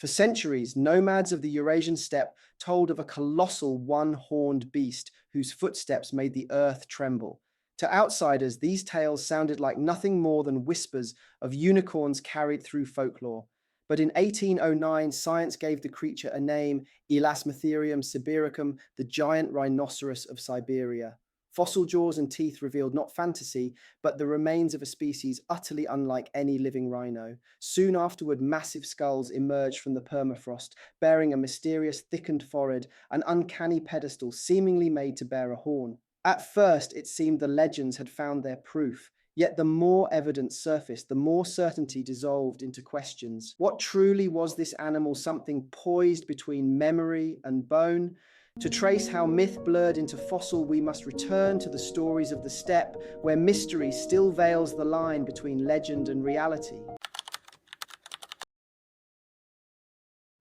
For centuries, nomads of the Eurasian steppe told of a colossal one-horned beast whose footsteps made the earth tremble. To outsiders, these tales sounded like nothing more than whispers of unicorns carried through folklore. But in 1809, science gave the creature a name, Elasmotherium sibiricum, the giant rhinoceros of Siberia. Fossil jaws and teeth revealed not fantasy, but the remains of a species utterly unlike any living rhino. Soon afterward, massive skulls emerged from the permafrost, bearing a mysterious thickened forehead, an uncanny pedestal seemingly made to bear a horn. At first, it seemed the legends had found their proof. Yet the more evidence surfaced, the more certainty dissolved into questions. What truly was this animal, something poised between memory and bone? To trace how myth blurred into fossil, we must return to the stories of the steppe, where mystery still veils the line between legend and reality.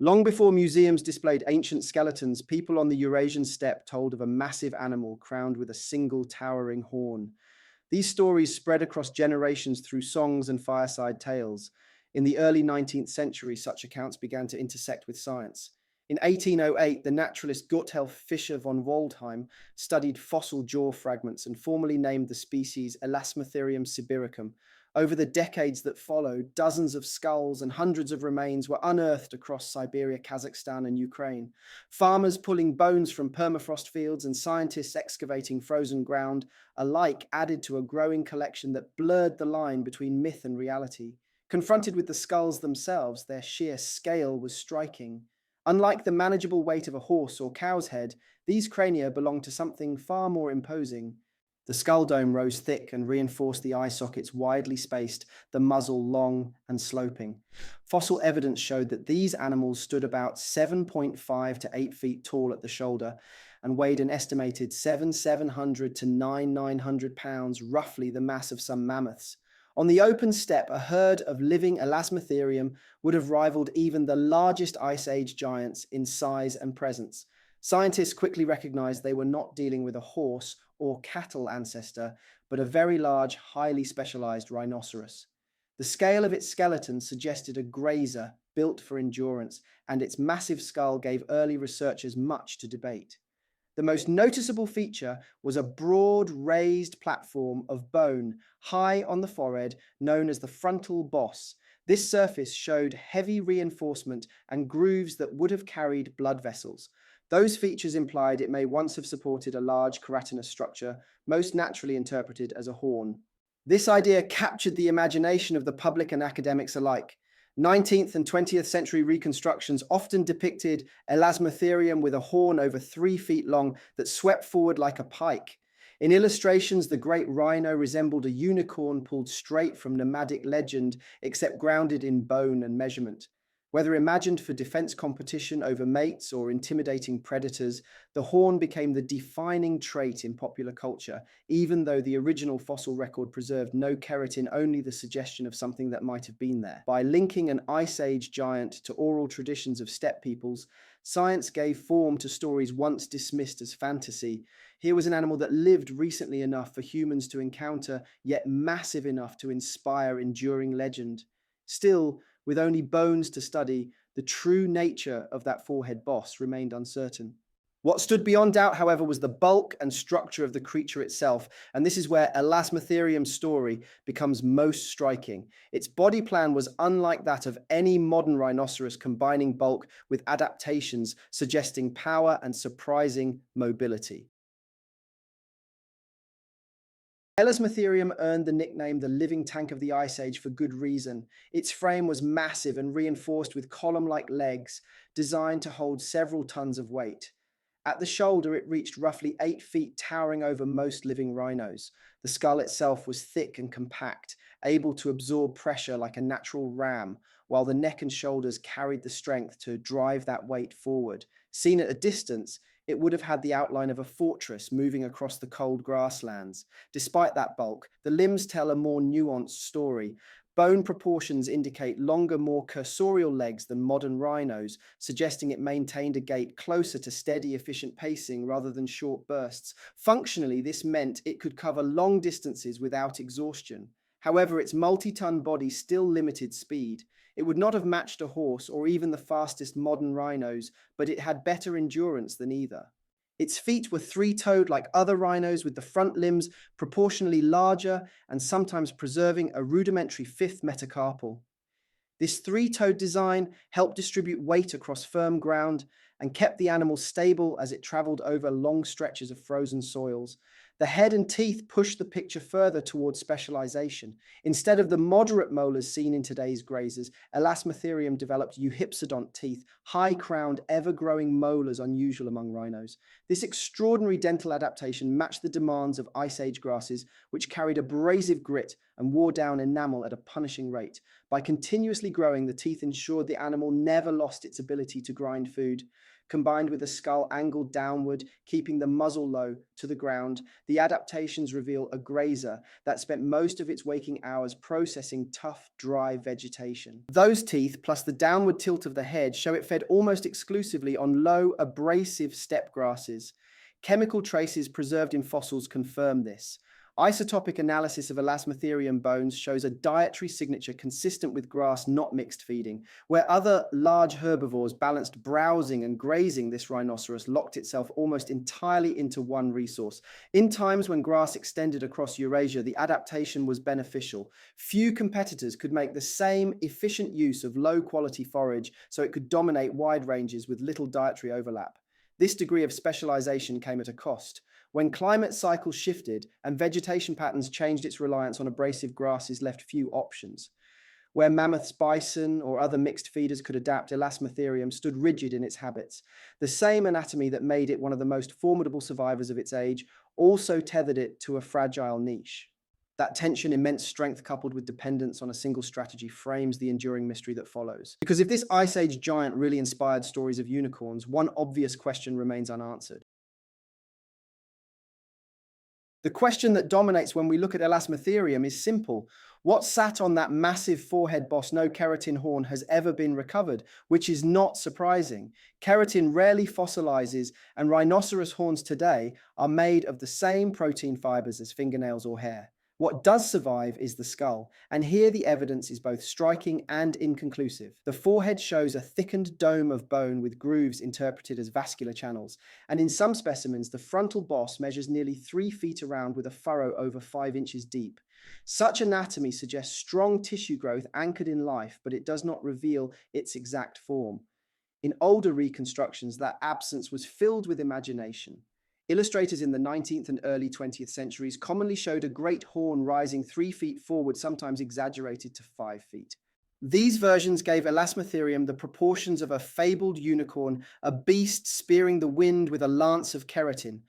Long before museums displayed ancient skeletons, people on the Eurasian steppe told of a massive animal crowned with a single towering horn. These stories spread across generations through songs and fireside tales. In the early 19th century, such accounts began to intersect with science. In 1808, the naturalist Gotthelf Fischer von Waldheim studied fossil jaw fragments and formally named the species Elasmotherium sibiricum. Over the decades that followed, dozens of skulls and hundreds of remains were unearthed across Siberia, Kazakhstan, and Ukraine. Farmers pulling bones from permafrost fields and scientists excavating frozen ground alike added to a growing collection that blurred the line between myth and reality. Confronted with the skulls themselves, their sheer scale was striking. Unlike the manageable weight of a horse or cow's head, these crania belonged to something far more imposing. The skull dome rose thick and reinforced the eye sockets widely spaced, the muzzle long and sloping. Fossil evidence showed that these animals stood about 7.5 to 8 feet tall at the shoulder and weighed an estimated 700 to 900 pounds, roughly the mass of some mammoths. On the open steppe, a herd of living Elasmotherium would have rivaled even the largest Ice Age giants in size and presence. Scientists quickly recognized they were not dealing with a horse or cattle ancestor, but a very large, highly specialized rhinoceros. The scale of its skeleton suggested a grazer built for endurance, and its massive skull gave early researchers much to debate. The most noticeable feature was a broad, raised platform of bone high on the forehead, known as the frontal boss. This surface showed heavy reinforcement and grooves that would have carried blood vessels. Those features implied it may once have supported a large keratinous structure, most naturally interpreted as a horn. This idea captured the imagination of the public and academics alike. 19th and 20th century reconstructions often depicted Elasmotherium with a horn over 3 feet long that swept forward like a pike. In illustrations, the great rhino resembled a unicorn pulled straight from nomadic legend, except grounded in bone and measurement. Whether imagined for defense competition over mates or intimidating predators, the horn became the defining trait in popular culture, even though the original fossil record preserved no keratin, only the suggestion of something that might have been there. By linking an Ice Age giant to oral traditions of steppe peoples, science gave form to stories once dismissed as fantasy. Here was an animal that lived recently enough for humans to encounter, yet massive enough to inspire enduring legend. Still, with only bones to study, the true nature of that forehead boss remained uncertain. What stood beyond doubt, however, was the bulk and structure of the creature itself, and this is where Elasmotherium's story becomes most striking. Its body plan was unlike that of any modern rhinoceros, combining bulk with adaptations, suggesting power and surprising mobility. Elasmotherium earned the nickname the living tank of the Ice Age for good reason. Its frame was massive and reinforced with column-like legs designed to hold several tons of weight. At the shoulder, it reached roughly 8 feet, towering over most living rhinos. The skull itself was thick and compact, able to absorb pressure like a natural ram, while the neck and shoulders carried the strength to drive that weight forward. Seen at a distance, it would have had the outline of a fortress moving across the cold grasslands. Despite that bulk, the limbs tell a more nuanced story. Bone proportions indicate longer, more cursorial legs than modern rhinos, suggesting it maintained a gait closer to steady, efficient pacing rather than short bursts. Functionally, this meant it could cover long distances without exhaustion. However, its multi-ton body still limited speed. It would not have matched a horse or even the fastest modern rhinos, but it had better endurance than either. Its feet were three-toed like other rhinos, with the front limbs proportionally larger and sometimes preserving a rudimentary fifth metacarpal. This three-toed design helped distribute weight across firm ground and kept the animal stable as it traveled over long stretches of frozen soils. The head and teeth pushed the picture further towards specialization. Instead of the moderate molars seen in today's grazers, Elasmotherium developed euhypsodont teeth, high-crowned, ever-growing molars unusual among rhinos. This extraordinary dental adaptation matched the demands of Ice Age grasses, which carried abrasive grit and wore down enamel at a punishing rate. By continuously growing, the teeth ensured the animal never lost its ability to grind food. Combined with a skull angled downward, keeping the muzzle low to the ground, the adaptations reveal a grazer that spent most of its waking hours processing tough, dry vegetation. Those teeth, plus the downward tilt of the head, show it fed almost exclusively on low, abrasive steppe grasses. Chemical traces preserved in fossils confirm this. Isotopic analysis of Elasmotherium bones shows a dietary signature consistent with grass not mixed feeding. Where other large herbivores balanced browsing and grazing, this rhinoceros locked itself almost entirely into one resource. In times when grass extended across Eurasia, the adaptation was beneficial. Few competitors could make the same efficient use of low-quality forage, so it could dominate wide ranges with little dietary overlap. This degree of specialization came at a cost. When climate cycles shifted and vegetation patterns changed, its reliance on abrasive grasses left few options. Where mammoths, bison, or other mixed feeders could adapt, Elasmotherium stood rigid in its habits. The same anatomy that made it one of the most formidable survivors of its age also tethered it to a fragile niche. That tension, immense strength coupled with dependence on a single strategy, frames the enduring mystery that follows. Because if this Ice Age giant really inspired stories of unicorns, one obvious question remains unanswered. The question that dominates when we look at Elasmotherium is simple. What sat on that massive forehead boss no keratin horn has ever been recovered, which is not surprising. Keratin rarely fossilizes, and rhinoceros horns today are made of the same protein fibers as fingernails or hair. What does survive is the skull, and here the evidence is both striking and inconclusive. The forehead shows a thickened dome of bone with grooves interpreted as vascular channels, and in some specimens the frontal boss measures nearly 3 feet around with a furrow over 5 inches deep. Such anatomy suggests strong tissue growth anchored in life, but it does not reveal its exact form. In older reconstructions, that absence was filled with imagination. Illustrators in the 19th and early 20th centuries commonly showed a great horn rising 3 feet forward, sometimes exaggerated to 5 feet. These versions gave Elasmotherium the proportions of a fabled unicorn, a beast spearing the wind with a lance of keratin.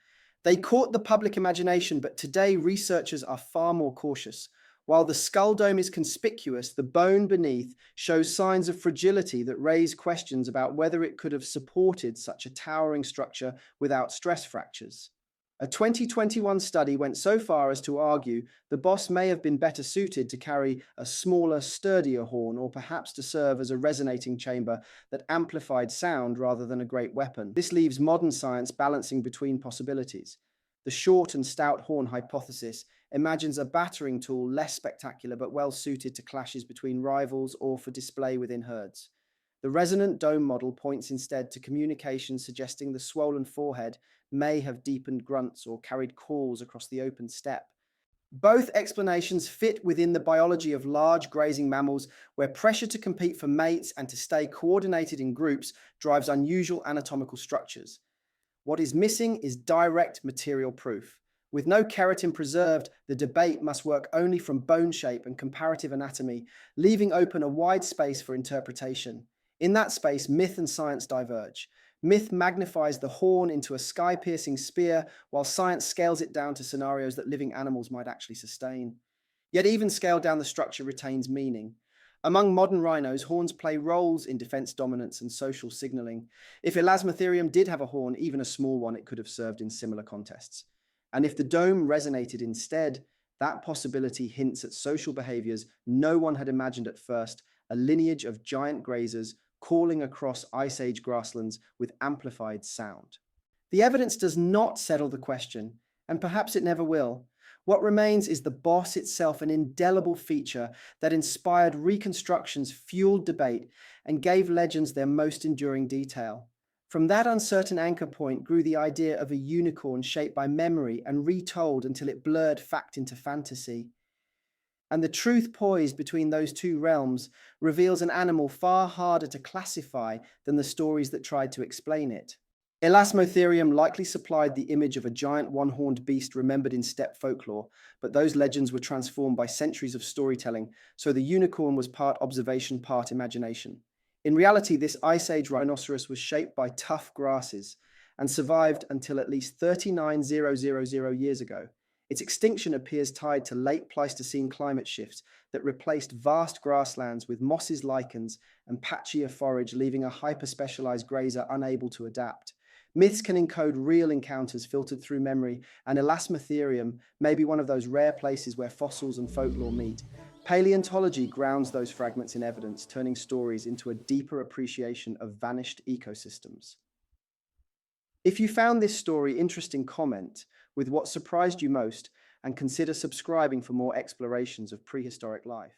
They caught the public imagination, but today researchers are far more cautious. While the skull dome is conspicuous, the bone beneath shows signs of fragility that raise questions about whether it could have supported such a towering structure without stress fractures. A 2021 study went so far as to argue the boss may have been better suited to carry a smaller, sturdier horn, or perhaps to serve as a resonating chamber that amplified sound rather than a great weapon. This leaves modern science balancing between possibilities. The short and stout horn hypothesis imagines a battering tool less spectacular but well suited to clashes between rivals or for display within herds. The resonant dome model points instead to communication, suggesting the swollen forehead may have deepened grunts or carried calls across the open steppe. Both explanations fit within the biology of large grazing mammals, where pressure to compete for mates and to stay coordinated in groups drives unusual anatomical structures. What is missing is direct material proof. With no keratin preserved, the debate must work only from bone shape and comparative anatomy, leaving open a wide space for interpretation. In that space, myth and science diverge. Myth magnifies the horn into a sky-piercing spear, while science scales it down to scenarios that living animals might actually sustain. Yet even scaled down, the structure retains meaning. Among modern rhinos, horns play roles in defense dominance and social signaling. If Elasmotherium did have a horn, even a small one, it could have served in similar contests. And if the dome resonated instead, that possibility hints at social behaviors no one had imagined at first, a lineage of giant grazers calling across Ice Age grasslands with amplified sound. The evidence does not settle the question, and perhaps it never will. What remains is the boss itself, an indelible feature that inspired reconstructions, fueled debate, and gave legends their most enduring detail. From that uncertain anchor point grew the idea of a unicorn shaped by memory and retold until it blurred fact into fantasy. And the truth poised between those two realms reveals an animal far harder to classify than the stories that tried to explain it. Elasmotherium likely supplied the image of a giant one-horned beast remembered in steppe folklore, but those legends were transformed by centuries of storytelling, so the unicorn was part observation, part imagination. In reality, this Ice Age rhinoceros was shaped by tough grasses and survived until at least 39,000 years ago. Its extinction appears tied to late Pleistocene climate shifts that replaced vast grasslands with mosses, lichens, and patchier forage, leaving a hyper-specialized grazer unable to adapt. Myths can encode real encounters filtered through memory, and Elasmotherium may be one of those rare places where fossils and folklore meet. Paleontology grounds those fragments in evidence, turning stories into a deeper appreciation of vanished ecosystems. If you found this story interesting, comment with what surprised you most and consider subscribing for more explorations of prehistoric life.